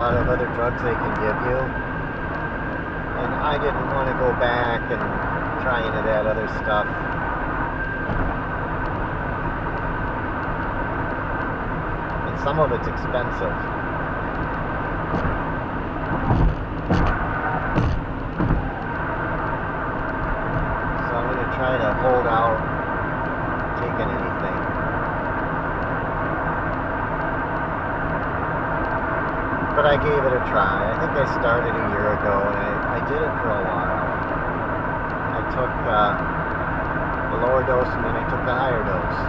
A lot of other drugs they can give you, and I didn't want to go back and try into that other stuff. And some of it's expensive. So I'm going to try to hold out taking anything. But I gave it a try. I think I started a year ago, and I did it for a while. I took the lower dose, and then I took the higher dose.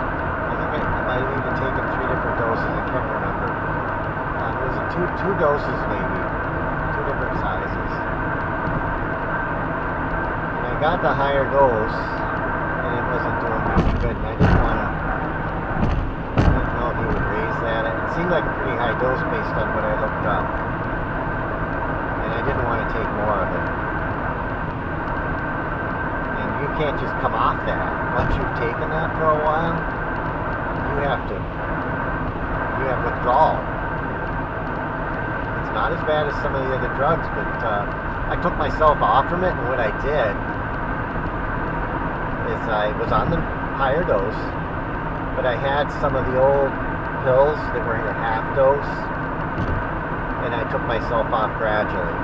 I think I might have even taken 3 different doses. I can't remember. It was two doses, maybe. 2 different sizes. And I got the higher dose, and it wasn't doing much good. And I didn't want to. It seemed like a pretty high dose based on what I looked up, and I didn't want to take more of it. And you can't just come off that. Once you've taken that for a while, you have withdrawal. It's not as bad as some of the other drugs, but I took myself off from it, and what I did is I was on the higher dose, but I had some of the old pills that were your half dose, and I took myself off gradually,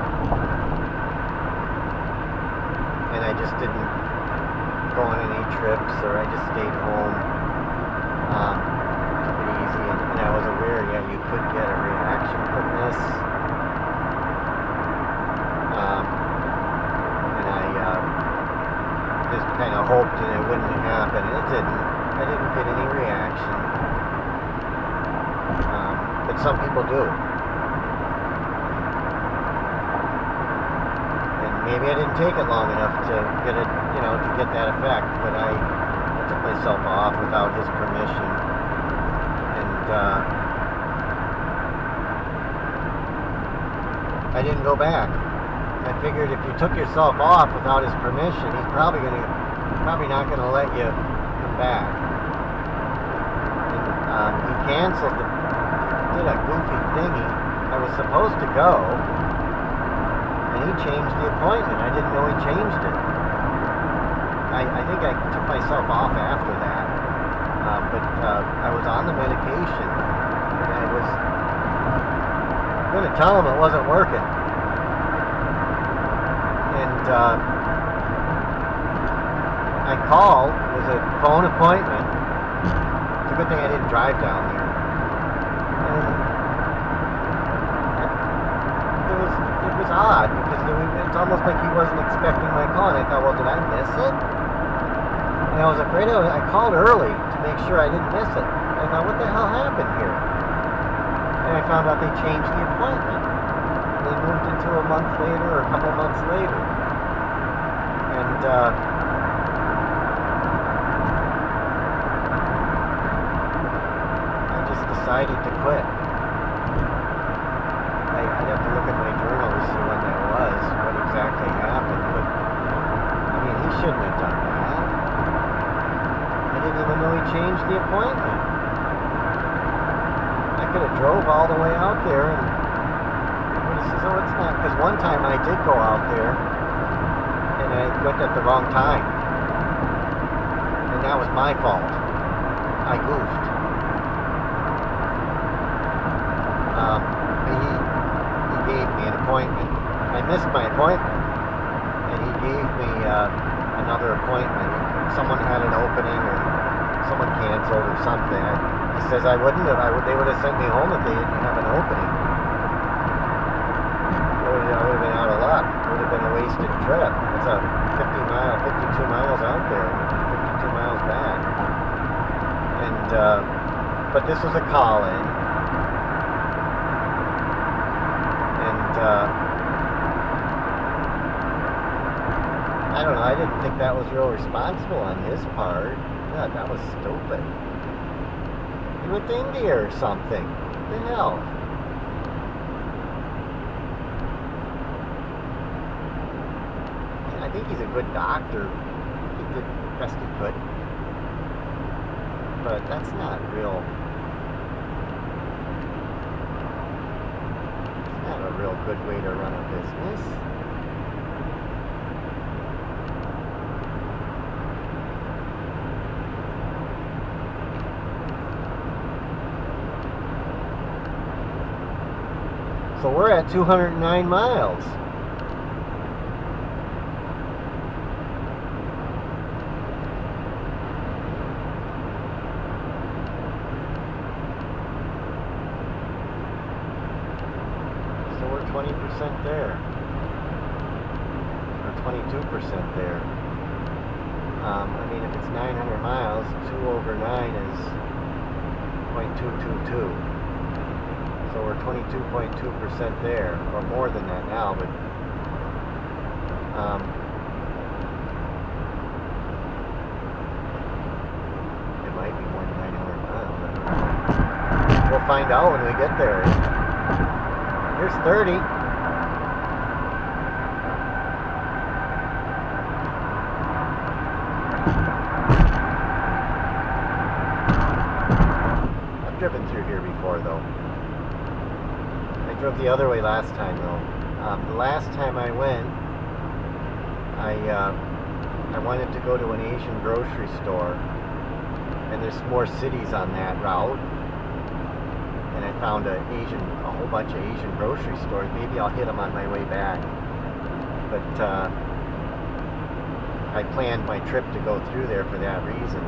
and I just didn't go on any trips, or I just stayed home. Took it easy, and I was aware, yeah, you could get a reaction from this, and I just kind of hoped that it wouldn't happen, and it didn't. I didn't get any reaction. But some people do. And maybe I didn't take it long enough to get it, to get that effect, but I took myself off without his permission. And I didn't go back. I figured if you took yourself off without his permission, he's probably not gonna let you come back. And he canceled did a goofy thingy. I was supposed to go, and he changed the appointment. I didn't know he changed it. I think I took myself off after that, but I was on the medication, and I was going to tell him it wasn't working. And I called. It was a phone appointment. It's a good thing I didn't drive down there. It was odd, because it's almost like he wasn't expecting my call, and I thought, well, did I miss it? And I was afraid I called early to make sure I didn't miss it. And I thought, what the hell happened here? And I found out they changed the appointment. They moved it to a month later, or a couple months later. And I just decided to quit. I'd have to look at my journal to see when that was, what exactly happened, but I mean, he shouldn't have done that. I didn't even know he changed the appointment. I could have drove all the way out there, and he says, oh, it's not, because one time I did go out there, and I went at the wrong time, and that was my fault. I goofed. He gave me an appointment. I missed my appointment, and he gave me another appointment. Someone had an opening, or someone canceled, or something. He says they would have sent me home if they didn't have an opening. I would have been out of luck. It would have been a wasted trip. It's a 52 miles out there, 52 miles back. And but this was a call-in. I don't know, I didn't think that was real responsible on his part. God, that was stupid. He went to India or something. What the hell? I think he's a good doctor. He did the best he could. But that's not real. It's not real good way to run a business. So we're at 209 miles. So we're 20% there. Or 22% there. I mean, if it's 900 miles, 2 over 9 is 0.222. So we're 22.2% there, or more than that now, but it might be more than 900 miles. I don't know. We'll find out when we get there. Here's 30. I've driven through here before, though. I drove the other way last time, though. The last time I went, I wanted to go to an Asian grocery store, and there's more cities on that route, and I found a whole bunch of Asian grocery stores. Maybe I'll hit them on my way back, but I planned my trip to go through there for that reason.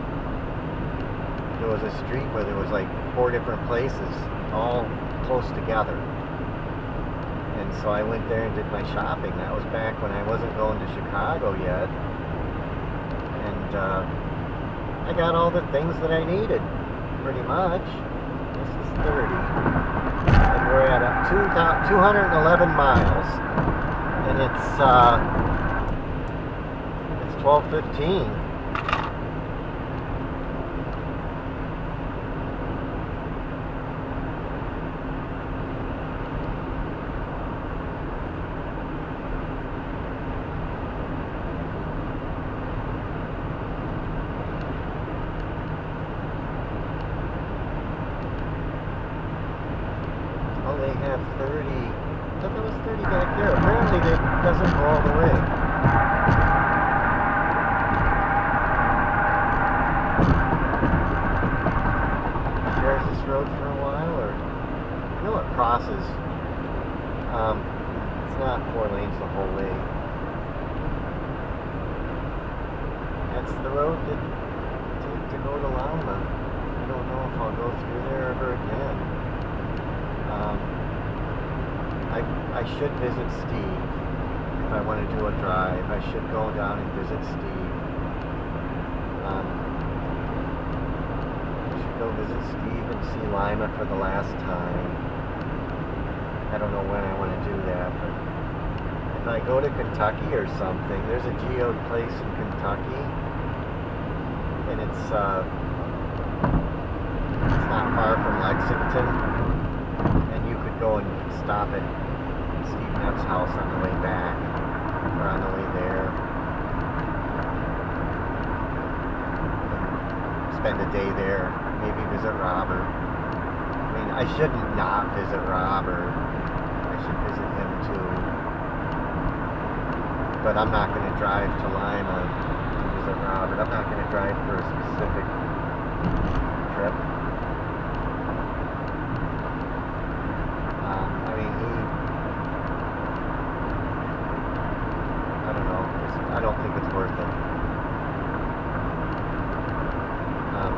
There was a street where there was like 4 different places, all close together. And so I went there and did my shopping. That was back when I wasn't going to Chicago yet. And I got all the things that I needed, pretty much. This is 30. And we're at 211 miles. And it's 12:15. Oh, they have 30. I thought there was 30 back there. Apparently it doesn't go all the way. Shares this road for a while, or I know it crosses. It's not 4 lanes the whole way. That's the road that to go to Lima. I don't know if I'll go through there ever again. I should visit Steve if I want to do a drive. I should go down and visit Steve. I should go visit Steve and see Lima for the last time. I don't know when I want to do that, but if I go to Kentucky or something, there's a geode place in Kentucky, and it's not far from Lexington, and you could go and stop at Steve Nepp's house on the way back, or on the way there. Spend a day there, maybe visit Robert. I mean, I shouldn't not visit Robert. I should visit him too. But I'm not going to drive to Lima to visit Robert. I'm not going to drive for a specific trip. I don't think it's worth it.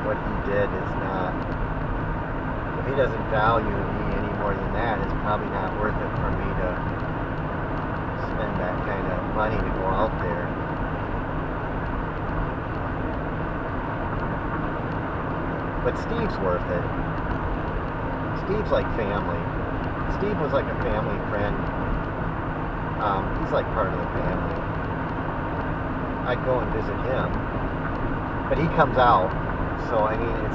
What he did is not, if he doesn't value me any more than that, it's probably not worth it for me to spend that kind of money to go out there. But Steve's worth it. Steve's like family. Steve was like a family friend. He's like part of the family. I'd go and visit him, but he comes out, so I mean, he's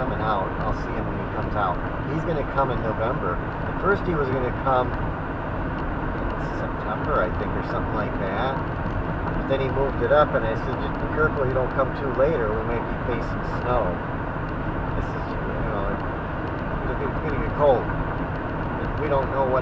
coming out. I'll see him when he comes out. He's going to come in November. At first he was going to come in September, I think, or something like that. But then he moved it up, and I said, just be careful you don't come too late, or we might be facing snow. This is, it's going to get cold. We don't know what